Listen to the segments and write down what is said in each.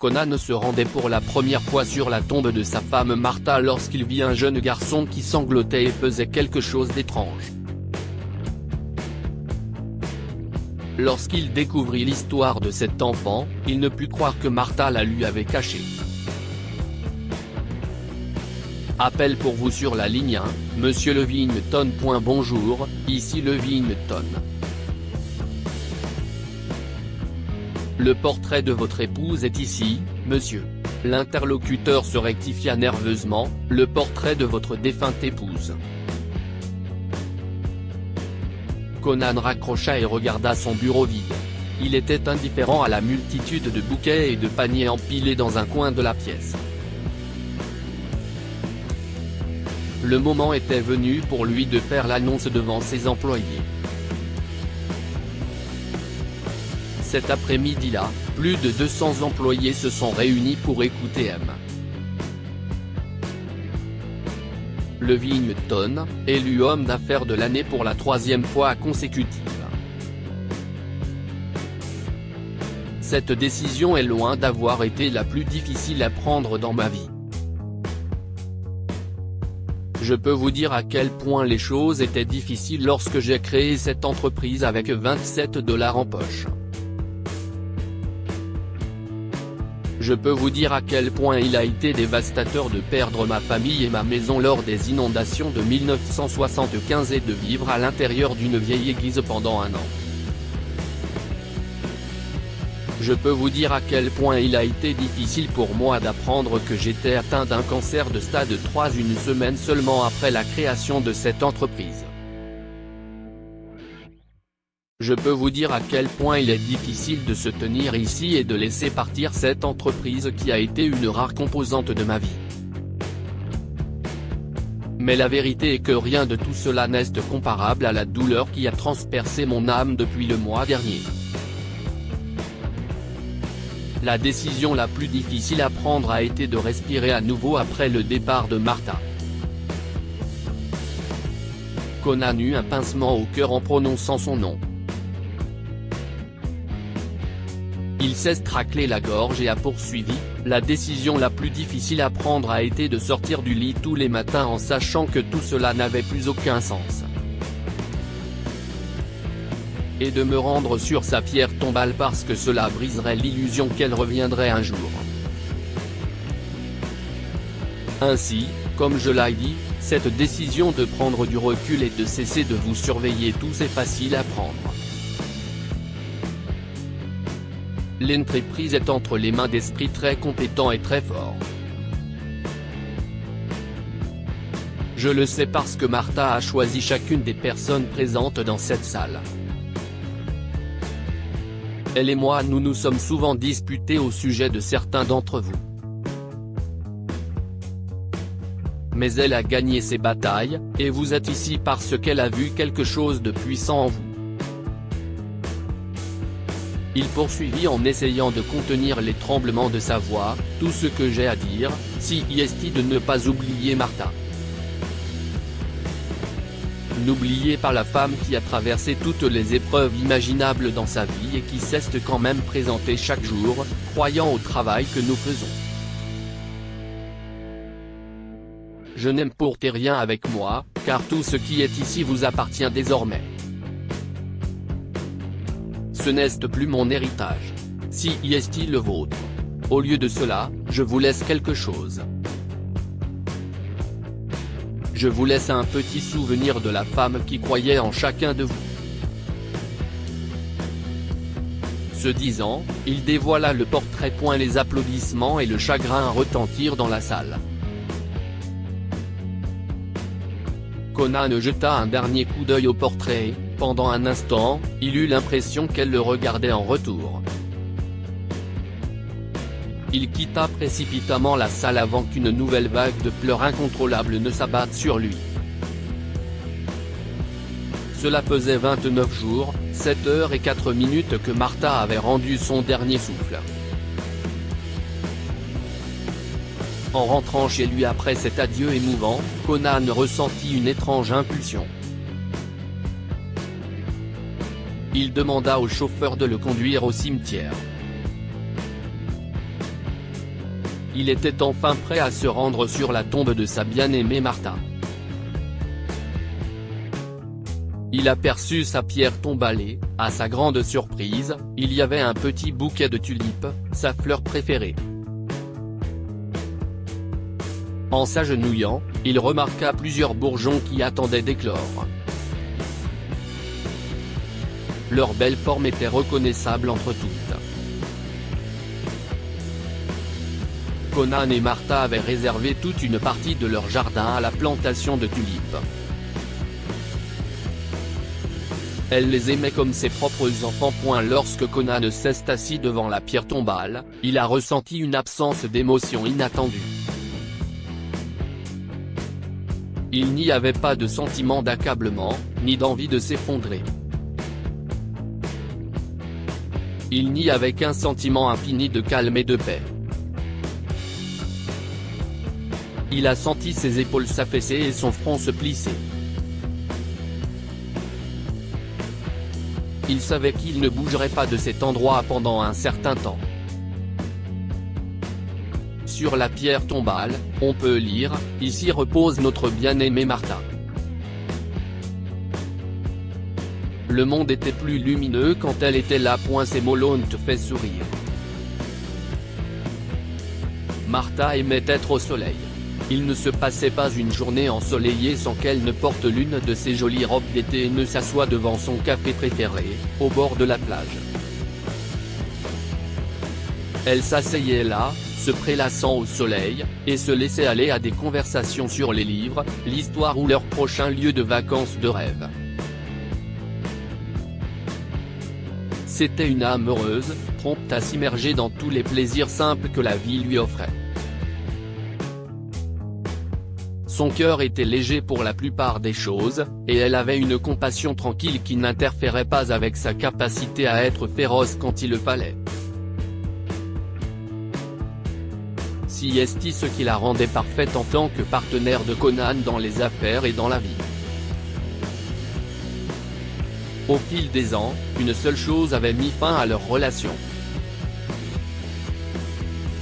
Conan se rendait pour la première fois sur la tombe de sa femme Martha lorsqu'il vit un jeune garçon qui sanglotait et faisait quelque chose d'étrange. Lorsqu'il découvrit l'histoire de cet enfant, il ne put croire que Martha la lui avait caché. Appel pour vous sur la ligne 1, Monsieur Levington. Bonjour, ici Levington. Le portrait de votre épouse est ici, monsieur. L'interlocuteur se rectifia nerveusement, le portrait de votre défunte épouse. Conan raccrocha et regarda son bureau vide. Il était indifférent à la multitude de bouquets et de paniers empilés dans un coin de la pièce. Le moment était venu pour lui de faire l'annonce devant ses employés. Cet après-midi-là, plus de 200 employés se sont réunis pour écouter M. Levington, élu homme d'affaires de l'année pour la 3e fois consécutive. Cette décision est loin d'avoir été la plus difficile à prendre dans ma vie. Je peux vous dire à quel point les choses étaient difficiles lorsque j'ai créé cette entreprise avec 27 $ en poche. Je peux vous dire à quel point il a été dévastateur de perdre ma famille et ma maison lors des inondations de 1975 et de vivre à l'intérieur d'une vieille église pendant un an. Je peux vous dire à quel point il a été difficile pour moi d'apprendre que j'étais atteint d'un cancer de stade 3 une semaine seulement après la création de cette entreprise. Je peux vous dire à quel point il est difficile de se tenir ici et de laisser partir cette entreprise qui a été une rare composante de ma vie. Mais la vérité est que rien de tout cela n'est comparable à la douleur qui a transpercé mon âme depuis le mois dernier. La décision la plus difficile à prendre a été de respirer à nouveau après le départ de Martha. Conan eut un pincement au cœur en prononçant son nom. Il s'est raclé la gorge et a poursuivi, la décision la plus difficile à prendre a été de sortir du lit tous les matins en sachant que tout cela n'avait plus aucun sens. Et de me rendre sur sa pierre tombale parce que cela briserait l'illusion qu'elle reviendrait un jour. Ainsi, comme je l'ai dit, cette décision de prendre du recul et de cesser de vous surveiller tous est facile à prendre. L'entreprise est entre les mains d'esprits très compétents et très forts. Je le sais parce que Martha a choisi chacune des personnes présentes dans cette salle. Elle et moi nous nous sommes souvent disputés au sujet de certains d'entre vous. Mais elle a gagné ses batailles, et vous êtes ici parce qu'elle a vu quelque chose de puissant en vous. Il poursuivit en essayant de contenir les tremblements de sa voix, tout ce que j'ai à dire, c'est de ne pas oublier Martha. N'oubliez pas la femme qui a traversé toutes les épreuves imaginables dans sa vie et qui s'est quand même présentée chaque jour, croyant au travail que nous faisons. Je n'aime pourtant rien avec moi, car tout ce qui est ici vous appartient désormais. Ce n'est plus mon héritage. Si est le vôtre. Au lieu de cela, je vous laisse quelque chose. Je vous laisse un petit souvenir de la femme qui croyait en chacun de vous. Ce disant, il dévoila le portrait. Les applaudissements et le chagrin retentirent dans la salle. Conan jeta un dernier coup d'œil au portrait et, pendant un instant, il eut l'impression qu'elle le regardait en retour. Il quitta précipitamment la salle avant qu'une nouvelle vague de pleurs incontrôlables ne s'abatte sur lui. Cela faisait 29 jours, 7 heures et 4 minutes que Martha avait rendu son dernier souffle. En rentrant chez lui après cet adieu émouvant, Conan ressentit une étrange impulsion. Il demanda au chauffeur de le conduire au cimetière. il était enfin prêt à se rendre sur la tombe de sa bien-aimée Martha. Il aperçut sa pierre tombale et, à sa grande surprise, il y avait un petit bouquet de tulipes, sa fleur préférée. En s'agenouillant, il remarqua plusieurs bourgeons qui attendaient d'éclore. Leur belle forme était reconnaissable entre toutes. Conan et Martha avaient réservé toute une partie de leur jardin à la plantation de tulipes. Elle les aimait comme ses propres enfants. Lorsque Conan s'est assis devant la pierre tombale, il a ressenti une absence d'émotion inattendue. Il n'y avait pas de sentiment d'accablement, ni d'envie de s'effondrer. Il n'y avait qu'un sentiment infini de calme et de paix. Il a senti ses épaules s'affaisser et son front se plisser. Il savait qu'il ne bougerait pas de cet endroit pendant un certain temps. Sur la pierre tombale, on peut lire « Ici repose notre bien-aimée Martha ». Le monde était plus lumineux quand elle était là. Ces mots l'ont fait sourire. Martha aimait être au soleil. Il ne se passait pas une journée ensoleillée sans qu'elle ne porte l'une de ses jolies robes d'été et ne s'assoie devant son café préféré, au bord de la plage. Elle s'asseyait là, se prélassant au soleil, et se laissait aller à des conversations sur les livres, l'histoire ou leur prochain lieu de vacances de rêve. C'était une âme heureuse, prompte à s'immerger dans tous les plaisirs simples que la vie lui offrait. Son cœur était léger pour la plupart des choses, et elle avait une compassion tranquille qui n'interférait pas avec sa capacité à être féroce quand il le fallait. Si est ce qui la rendait parfaite en tant que partenaire de Conan dans les affaires et dans la vie. Au fil des ans, une seule chose avait mis fin à leur relation.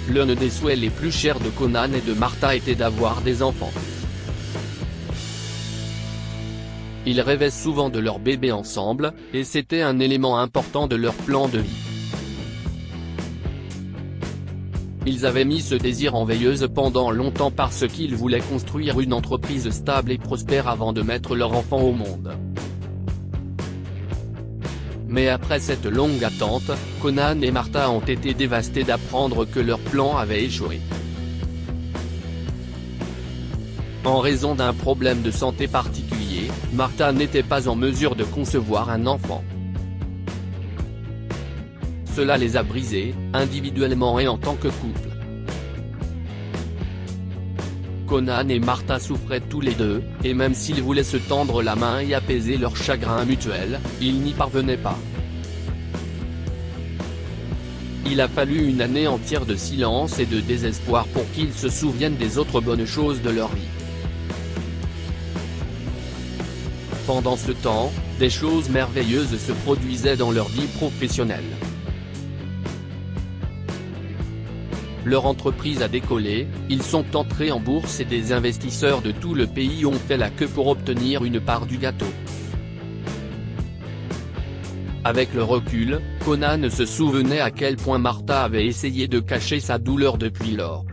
L'un des souhaits les plus chers de Conan et de Martha était d'avoir des enfants. Ils rêvaient souvent de leur bébé ensemble, et c'était un élément important de leur plan de vie. Ils avaient mis ce désir en veilleuse pendant longtemps parce qu'ils voulaient construire une entreprise stable et prospère avant de mettre leur enfant au monde. Mais après cette longue attente, Conan et Martha ont été dévastés d'apprendre que leur plan avait échoué. En raison d'un problème de santé particulier, Martha n'était pas en mesure de concevoir un enfant. Cela les a brisés, individuellement et en tant que couple. Conan et Martha souffraient tous les deux, et même s'ils voulaient se tendre la main et apaiser leur chagrin mutuel, ils n'y parvenaient pas. Il a fallu une année entière de silence et de désespoir pour qu'ils se souviennent des autres bonnes choses de leur vie. Pendant ce temps, des choses merveilleuses se produisaient dans leur vie professionnelle. Leur entreprise a décollé, ils sont entrés en bourse et des investisseurs de tout le pays ont fait la queue pour obtenir une part du gâteau. Avec le recul, Conan se souvenait à quel point Martha avait essayé de cacher sa douleur depuis lors.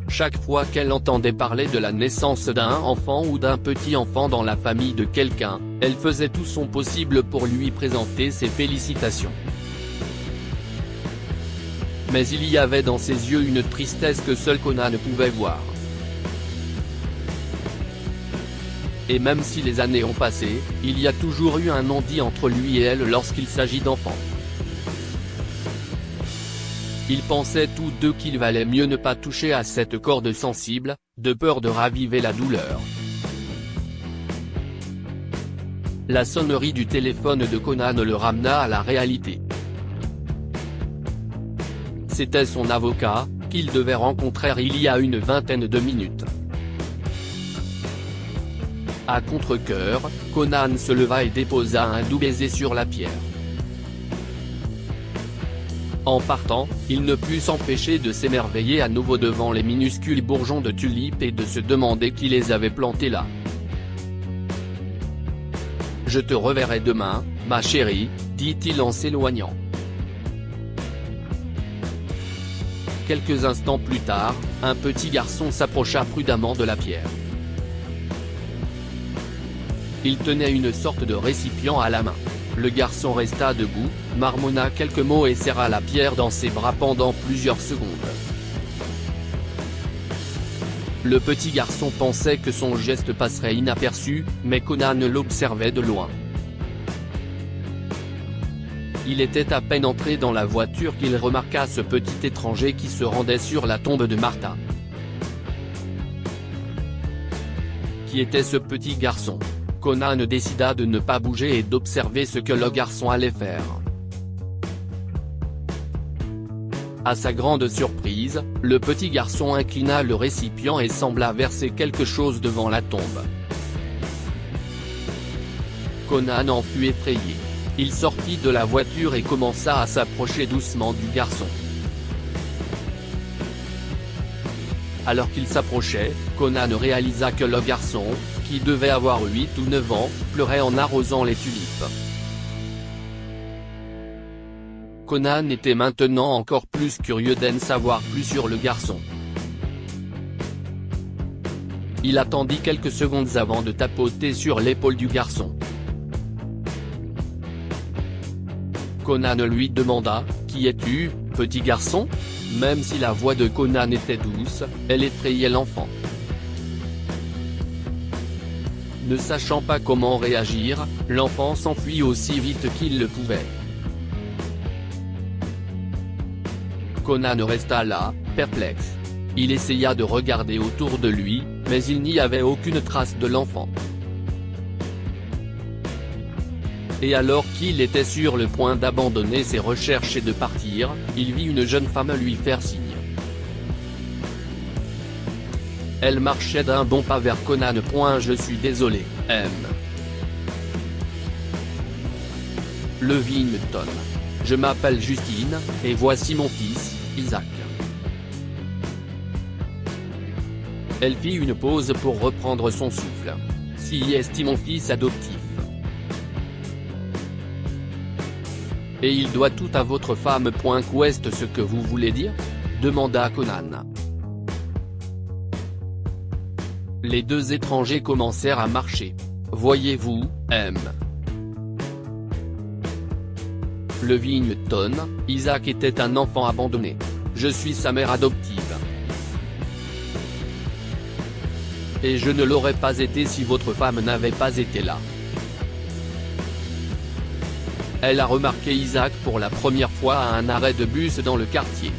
Chaque fois qu'elle entendait parler de la naissance d'un enfant ou d'un petit enfant dans la famille de quelqu'un, elle faisait tout son possible pour lui présenter ses félicitations. Mais il y avait dans ses yeux une tristesse que seul Conan pouvait voir. Et même si les années ont passé, il y a toujours eu un non-dit entre lui et elle lorsqu'il s'agit d'enfants. Ils pensaient tous deux qu'il valait mieux ne pas toucher à cette corde sensible, de peur de raviver la douleur. La sonnerie du téléphone de Conan le ramena à la réalité. C'était son avocat, qu'il devait rencontrer il y a une vingtaine de minutes. À contre-cœur, Conan se leva et déposa un doux baiser sur la pierre. En partant, il ne put s'empêcher de s'émerveiller à nouveau devant les minuscules bourgeons de tulipes et de se demander qui les avait plantés là. « Je te reverrai demain, ma chérie », dit-il en s'éloignant. Quelques instants plus tard, un petit garçon s'approcha prudemment de la pierre. Il tenait une sorte de récipient à la main. Le garçon resta debout, marmonna quelques mots et serra la pierre dans ses bras pendant plusieurs secondes. Le petit garçon pensait que son geste passerait inaperçu, mais Conan l'observait de loin. Il était à peine entré dans la voiture qu'il remarqua ce petit étranger qui se rendait sur la tombe de Martha. Qui était ce petit garçon ? Conan décida de ne pas bouger et d'observer ce que le garçon allait faire. À sa grande surprise, le petit garçon inclina le récipient et sembla verser quelque chose devant la tombe. Conan en fut effrayé. Il sortit de la voiture et commença à s'approcher doucement du garçon. Alors qu'il s'approchait, Conan réalisa que le garçon, qui devait avoir 8 ou 9 ans, pleurait en arrosant les tulipes. Conan était maintenant encore plus curieux d'en savoir plus sur le garçon. Il attendit quelques secondes avant de tapoter sur l'épaule du garçon. Conan lui demanda « Qui es-tu, petit garçon ?» Même si la voix de Conan était douce, elle effrayait l'enfant. Ne sachant pas comment réagir, l'enfant s'enfuit aussi vite qu'il le pouvait. Conan resta là, perplexe. Il essaya de regarder autour de lui, mais il n'y avait aucune trace de l'enfant. Et alors qu'il était sur le point d'abandonner ses recherches et de partir, il vit une jeune femme lui faire signe. Elle marchait d'un bon pas vers Conan. Je suis désolé, M. Levington. Je m'appelle Justine, et voici mon fils, Isaac. Elle fit une pause pour reprendre son souffle. Si est mon fils adoptif. Et il doit tout à votre femme. Qu'est ce que vous voulez dire ? Demanda Conan. Les deux étrangers commencèrent à marcher. Voyez-vous, M. Levington, Isaac était un enfant abandonné. Je suis sa mère adoptive. Et je ne l'aurais pas été si votre femme n'avait pas été là. Elle a remarqué Isaac pour la première fois à un arrêt de bus dans le quartier.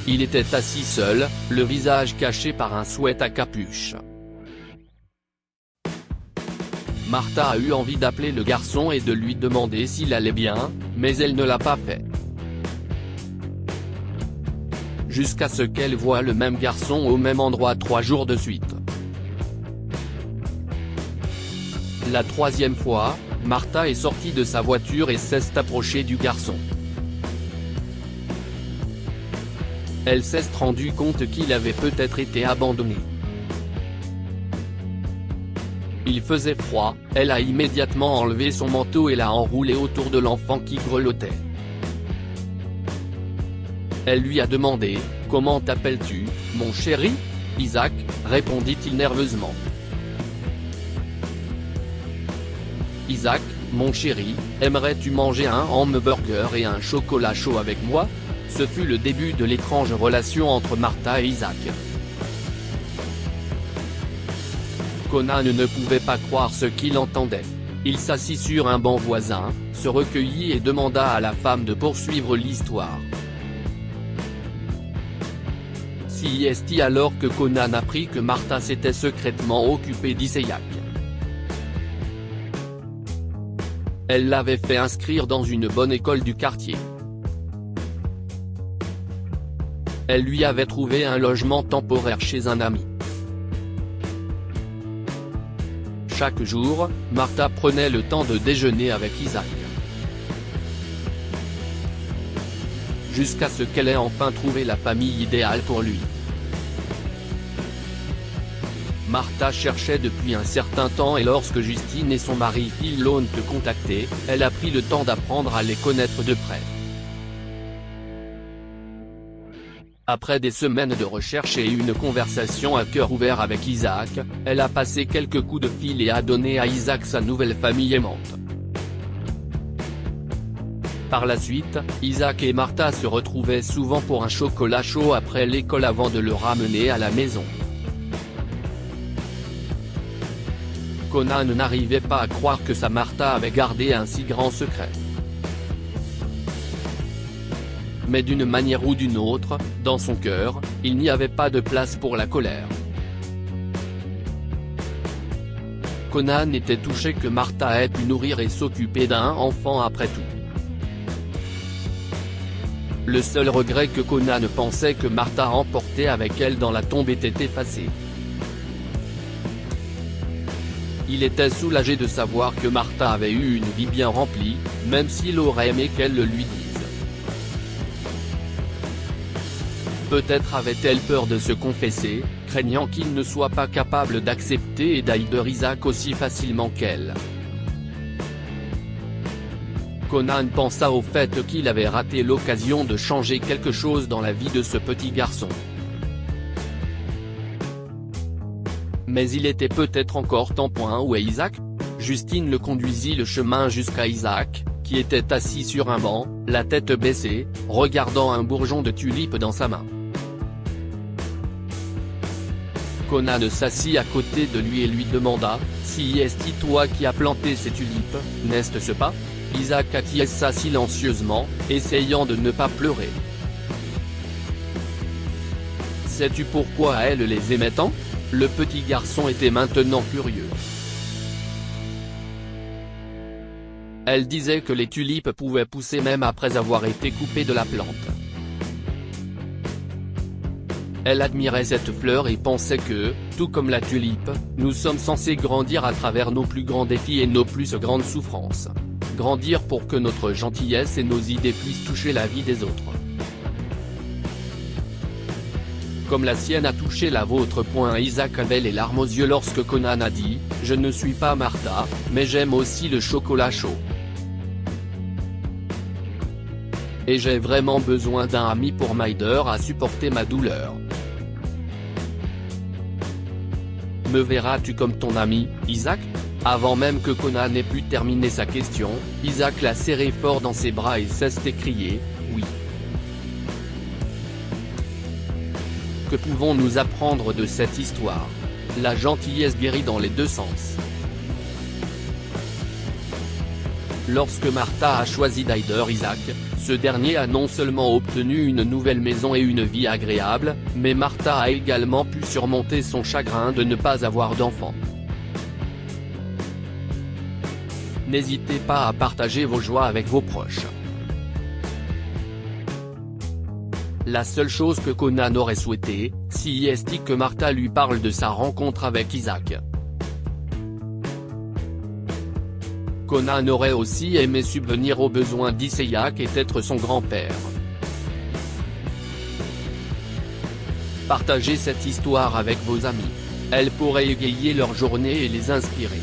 Il était assis seul, le visage caché par un sweat à capuche. Martha a eu envie d'appeler le garçon et de lui demander s'il allait bien, mais elle ne l'a pas fait. Jusqu'à ce qu'elle voie le même garçon au même endroit 3 jours de suite. La troisième fois, Martha est sortie de sa voiture et s'est approchée du garçon. Elle s'est rendue compte qu'il avait peut-être été abandonné. Il faisait froid, elle a immédiatement enlevé son manteau et l'a enroulé autour de l'enfant qui grelottait. Elle lui a demandé « Comment t'appelles-tu, mon chéri ?» « Isaac », répondit-il nerveusement. « Isaac, mon chéri, aimerais-tu manger un hamburger et un chocolat chaud avec moi ?» Ce fut le début de l'étrange relation entre Martha et Isaac. Conan ne pouvait pas croire ce qu'il entendait. Il s'assit sur un banc voisin, se recueillit et demanda à la femme de poursuivre l'histoire. Si est alors que Conan apprit que Martha s'était secrètement occupée d'Isaac. Elle l'avait fait inscrire dans une bonne école du quartier. Elle lui avait trouvé un logement temporaire chez un ami. Chaque jour, Martha prenait le temps de déjeuner avec Isaac. jusqu'à ce qu'elle ait enfin trouvé la famille idéale pour lui. Martha cherchait depuis un certain temps et lorsque Justine et son mari Phil l'ont contactée, elle a pris le temps d'apprendre à les connaître de près. Après des semaines de recherche et une conversation à cœur ouvert avec Isaac, elle a passé quelques coups de fil et a donné à Isaac sa nouvelle famille aimante. Par la suite, Isaac et Martha se retrouvaient souvent pour un chocolat chaud après l'école avant de le ramener à la maison. Conan n'arrivait pas à croire que sa Martha avait gardé un si grand secret. Mais d'une manière ou d'une autre, dans son cœur, il n'y avait pas de place pour la colère. Conan était touché que Martha ait pu nourrir et s'occuper d'un enfant après tout. Le seul regret que Conan pensait que Martha emportait avec elle dans la tombe était effacé. Il était soulagé de savoir que Martha avait eu une vie bien remplie, même s'il aurait aimé qu'elle le lui dise. Peut-être avait-elle peur de se confesser, craignant qu'il ne soit pas capable d'accepter et d'haïr Isaac aussi facilement qu'elle. Conan pensa au fait qu'il avait raté l'occasion de changer quelque chose dans la vie de ce petit garçon. Mais il était peut-être encore temps. Où est Isaac ? Justine le conduisit le chemin jusqu'à Isaac, qui était assis sur un banc, la tête baissée, regardant un bourgeon de tulipe dans sa main. Conan s'assit à côté de lui et lui demanda, « Si est-ce toi qui as planté ces tulipes, n'est-ce pas ?» Isaac acquiesça silencieusement, essayant de ne pas pleurer. « Sais-tu pourquoi elle les aimait tant ?» Le petit garçon était maintenant curieux. Elle disait que les tulipes pouvaient pousser même après avoir été coupées de la plante. Elle admirait cette fleur et pensait que, tout comme la tulipe, nous sommes censés grandir à travers nos plus grands défis et nos plus grandes souffrances. Grandir pour que notre gentillesse et nos idées puissent toucher la vie des autres. Comme la sienne a touché la vôtre. Isaac avait les larmes aux yeux lorsque Conan a dit, « Je ne suis pas Martha, mais j'aime aussi le chocolat chaud. Et j'ai vraiment besoin d'un ami pour m'aider à supporter ma douleur. Me verras-tu comme ton ami, Isaac ?» Avant même que Conan ait pu terminer sa question, Isaac l'a serré fort dans ses bras et s'est écrié, « Oui. » Que pouvons-nous apprendre de cette histoire ? La gentillesse guérit dans les deux sens. Lorsque Martha a choisi d'aider Isaac, ce dernier a non seulement obtenu une nouvelle maison et une vie agréable, mais Martha a également pu surmonter son chagrin de ne pas avoir d'enfant. N'hésitez pas à partager vos joies avec vos proches. La seule chose que Conan aurait souhaité, si est que Martha lui parle de sa rencontre avec Isaac. Conan aurait aussi aimé subvenir aux besoins d'Isaac et être son grand-père. Partagez cette histoire avec vos amis. Elle pourrait égayer leur journée et les inspirer.